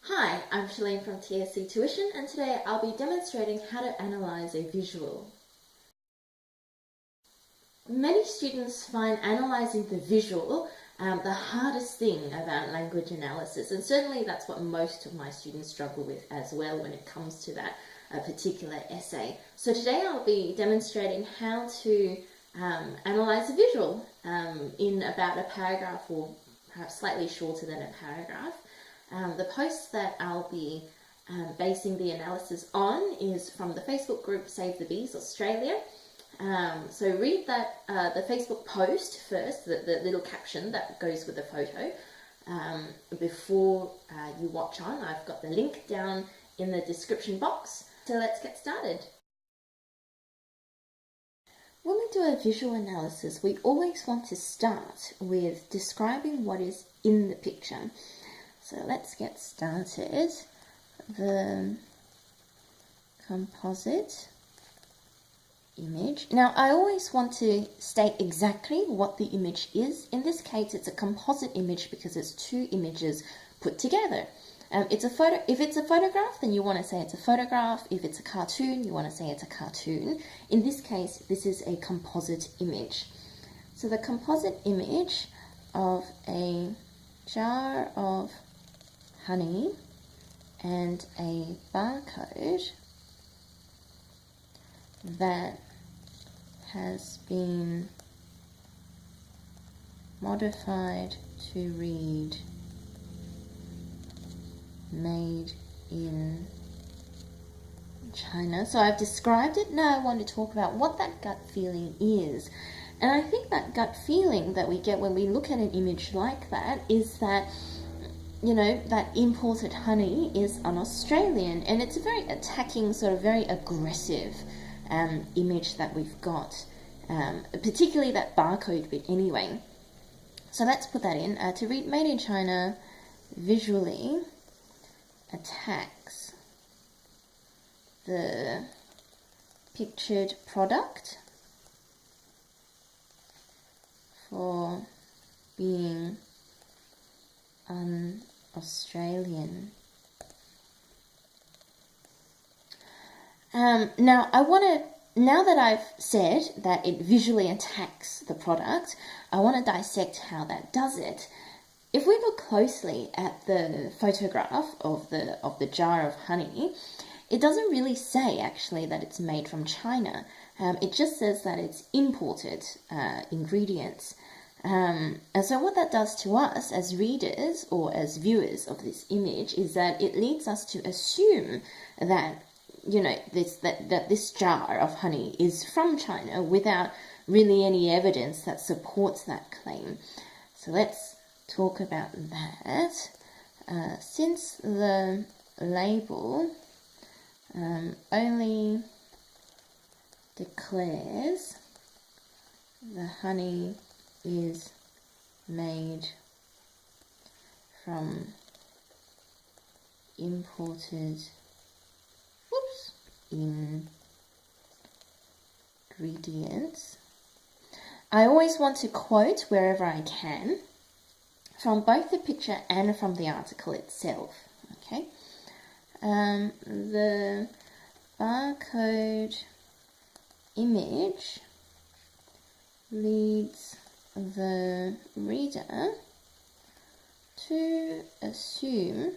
Hi, I'm Shalene from TSC Tuition, and today I'll be demonstrating how to analyse a visual. Many students find analysing the visual the hardest thing about language analysis, and certainly that's what most of my students struggle with as well when it comes to that particular essay. So today I'll be demonstrating how to analyse a visual in about a paragraph, or perhaps slightly shorter than a paragraph. The post that I'll be basing the analysis on is from the Facebook group Save the Bees Australia. So read that the Facebook post first, the little caption that goes with the photo, before you watch on. I've got the link down in the description box. So let's get started. When we do a visual analysis, we always want to start with describing what is in the picture. So let's get started. The composite image. Now, I always want to state exactly what the image is. In this case, it's a composite image because it's two images put together. It's a photo. If it's a photograph, then you want to say it's a photograph. If it's a cartoon, you want to say it's a cartoon. In this case, this is a composite image. So the composite image of a jar of honey and a barcode that has been modified to read made in China. So I've described it. Now I want to talk about what that gut feeling is. And I think that gut feeling that we get when we look at an image like that is that, you know, that imported honey is un-Australian, and it's a very attacking, sort of very aggressive image that we've got, particularly that barcode bit anyway. So let's put that in. To read made in China visually attacks the pictured product for being un-Australian. Now that I've said that it visually attacks the product, I want to dissect how that does it. If we look closely at the photograph of the jar of honey, it doesn't really say actually that it's made from China. It just says that it's imported ingredients. And so what that does to us as readers or as viewers of this image is that it leads us to assume that, you know, that this jar of honey is from China without really any evidence that supports that claim. So let's talk about that. Since the label only declares the honey is made from imported ingredients. I always want to quote wherever I can from both the picture and from the article itself. Okay, the barcode image leads the reader to assume,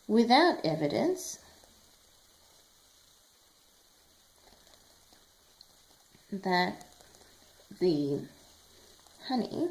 without evidence, that the honey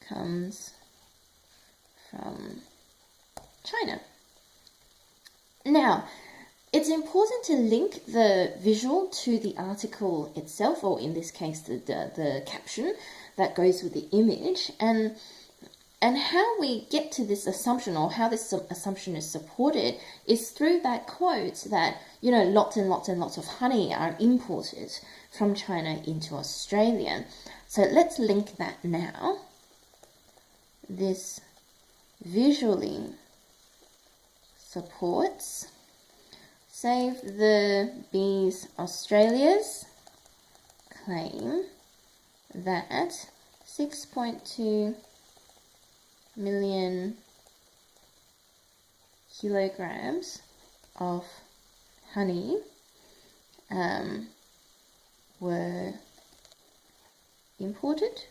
comes from China. Now, it's important to link the visual to the article itself, or in this case, the caption that goes with the image, and how we get to this assumption, or how this assumption is supported, is through that quote that, you know, lots and lots and lots of honey are imported from China into Australia. So let's link that now. This visually supports Save the Bees Australia's claim that 6.2 million kilograms of honey were imported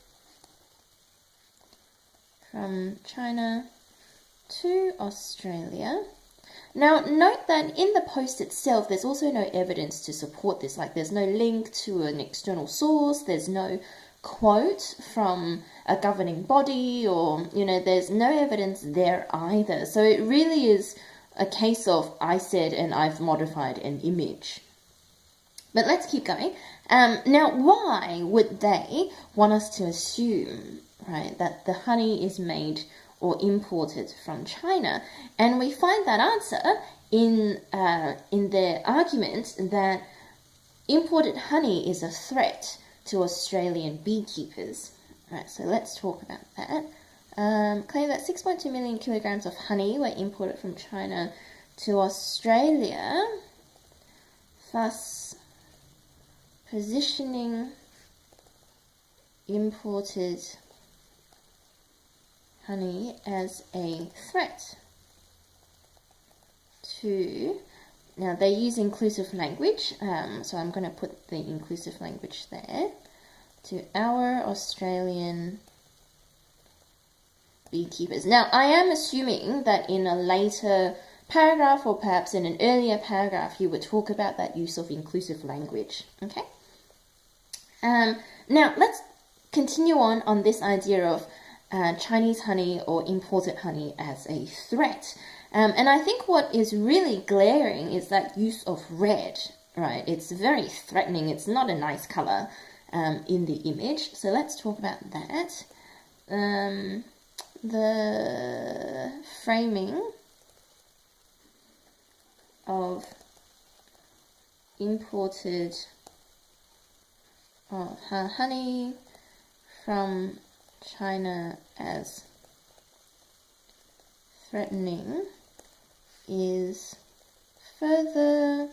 from China to Australia. Now, note that in the post itself, there's also no evidence to support this. Like, there's no link to an external source, there's no quote from a governing body, or, there's no evidence there either. So it really is a case of I said and I've modified an image. But let's keep going. Now, why would they want us to assume, right, that the honey is made or imported from China? And we find that answer in their argument that imported honey is a threat to Australian beekeepers. Right, so let's talk about that. Claim that 6.2 million kilograms of honey were imported from China to Australia, thus positioning imported honey as a threat to, now they use inclusive language, so I'm going to put the inclusive language there, to our Australian beekeepers. Now, I am assuming that in a later paragraph, or perhaps in an earlier paragraph, you would talk about that use of inclusive language, okay? Now, let's continue on this idea of Chinese honey or imported honey as a threat. And I think what is really glaring is that use of red, right? It's very threatening. It's not a nice color in the image. So let's talk about that. The framing of imported honey from China as threatening is further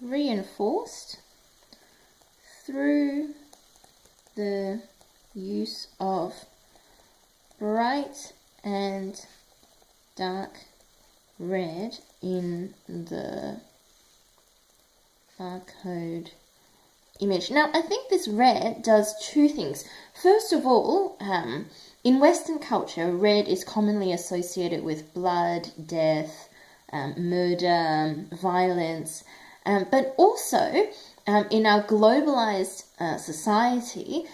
reinforced through the use of bright and dark red in the barcode image. Now, I think this red does two things. First of all, in Western culture, red is commonly associated with blood, death, murder, violence, but also in our globalized society,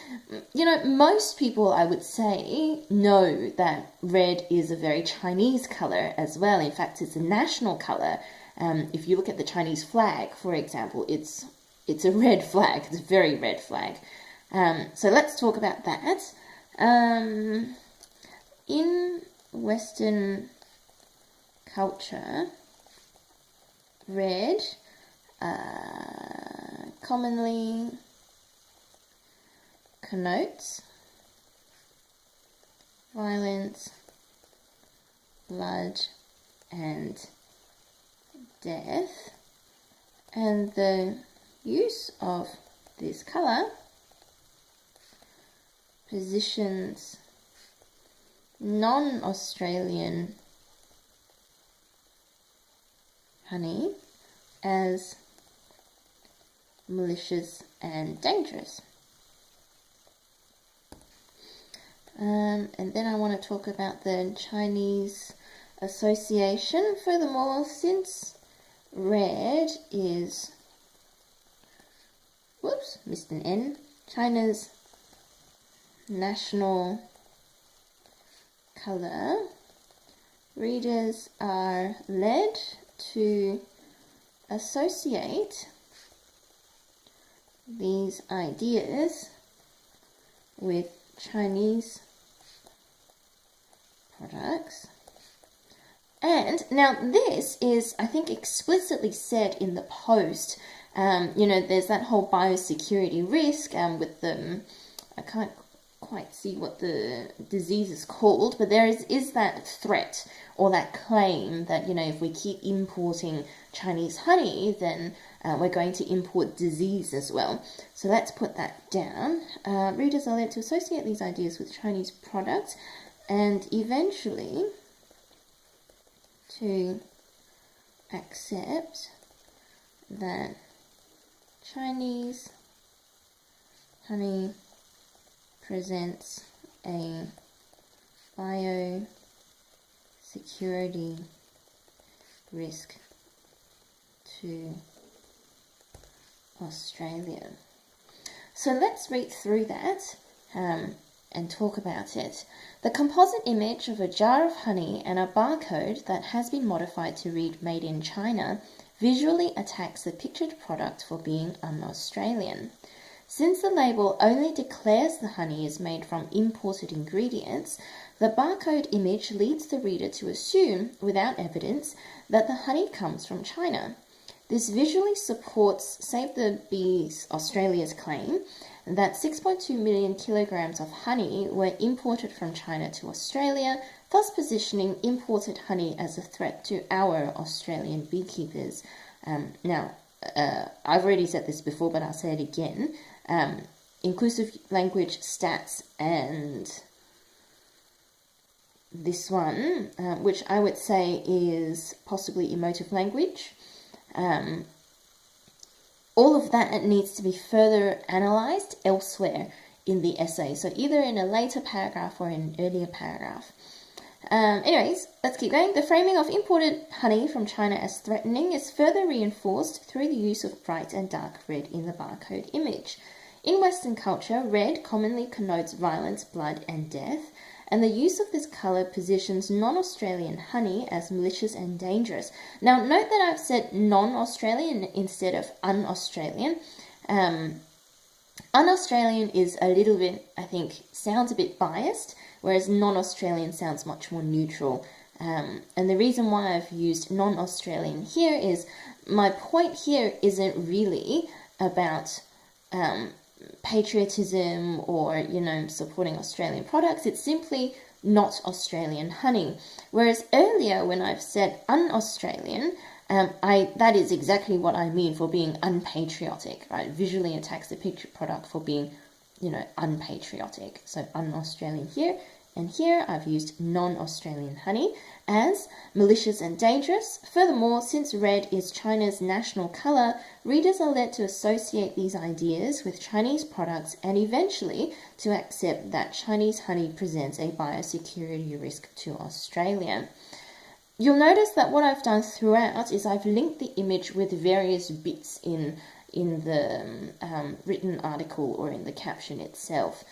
most people, I would say, know that red is a very Chinese color as well. In fact, it's a national color. If you look at the Chinese flag, for example, it's a red flag. It's a very red flag. So let's talk about that. In Western culture, red commonly connotes violence, blood, and death, and the use of this color positions non-Australian honey as malicious and dangerous. And then I want to talk about the Chinese association. Furthermore, since red is, missed an N, China's national color, readers are led to associate these ideas with Chinese products. And now this is, I think, explicitly said in the post. There's that whole biosecurity risk with the, I can't quite see what the disease is called, but there is that threat or that claim that, if we keep importing Chinese honey, then we're going to import disease as well. So let's put that down. Readers are led to associate these ideas with Chinese products and eventually to accept that Chinese honey presents a biosecurity risk to Australia. So let's read through that and talk about it. The composite image of a jar of honey and a barcode that has been modified to read Made in China visually attacks the pictured product for being un-Australian. Since the label only declares the honey is made from imported ingredients, the barcode image leads the reader to assume, without evidence, that the honey comes from China. This visually supports Save the Bees Australia's claim that 6.2 million kilograms of honey were imported from China to Australia, thus positioning imported honey as a threat to our Australian beekeepers. Now, I've already said this before, but I'll say it again. Inclusive language stats and this one, which I would say is possibly emotive language. All of that needs to be further analysed elsewhere in the essay, so either in a later paragraph or in an earlier paragraph. Anyways, let's keep going. The framing of imported honey from China as threatening is further reinforced through the use of bright and dark red in the barcode image. In Western culture, red commonly connotes violence, blood, and death, and the use of this colour positions non-Australian honey as malicious and dangerous. Now, note that I've said non-Australian instead of un-Australian. Un-Australian is a little bit, I think, sounds a bit biased, whereas non-Australian sounds much more neutral. And the reason why I've used non-Australian here is my point here isn't really about patriotism or, supporting Australian products. It's simply not Australian honey. Whereas earlier when I've said un-Australian, that is exactly what I mean for being unpatriotic, right? Visually attacks the picture product for being, unpatriotic. So un-Australian here, and here I've used non-Australian honey as malicious and dangerous. Furthermore, since red is China's national colour, readers are led to associate these ideas with Chinese products and eventually to accept that Chinese honey presents a biosecurity risk to Australia. You'll notice that what I've done throughout is I've linked the image with various bits in the written article or in the caption itself.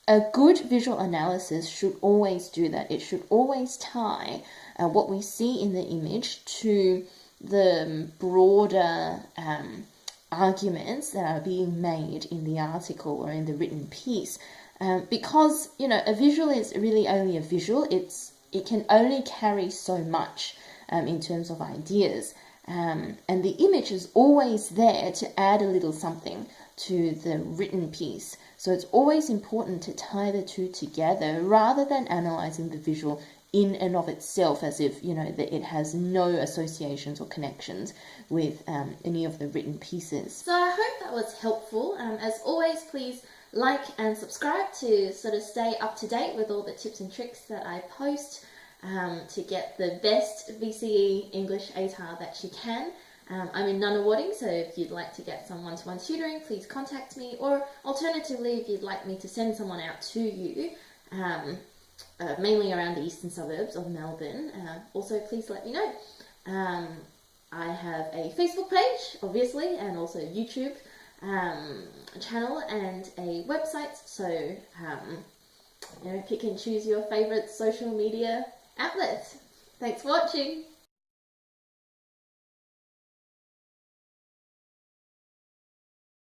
A good visual analysis should always do that. It should always tie what we see in the image to the broader arguments that are being made in the article or in the written piece. Because, a visual is really only a visual. It can only carry so much in terms of ideas. And the image is always there to add a little something to the written piece. So it's always important to tie the two together rather than analysing the visual in and of itself as if, that it has no associations or connections with any of the written pieces. So I hope that was helpful. As always, please like and subscribe to sort of stay up to date with all the tips and tricks that I post to get the best VCE English ATAR that you can. I'm in Nunawading, so if you'd like to get some one-to-one tutoring, please contact me, or alternatively, if you'd like me to send someone out to you, mainly around the eastern suburbs of Melbourne, also please let me know. I have a Facebook page, obviously, and also a YouTube channel and a website, so pick and choose your favourite social media outlet. Thanks for watching.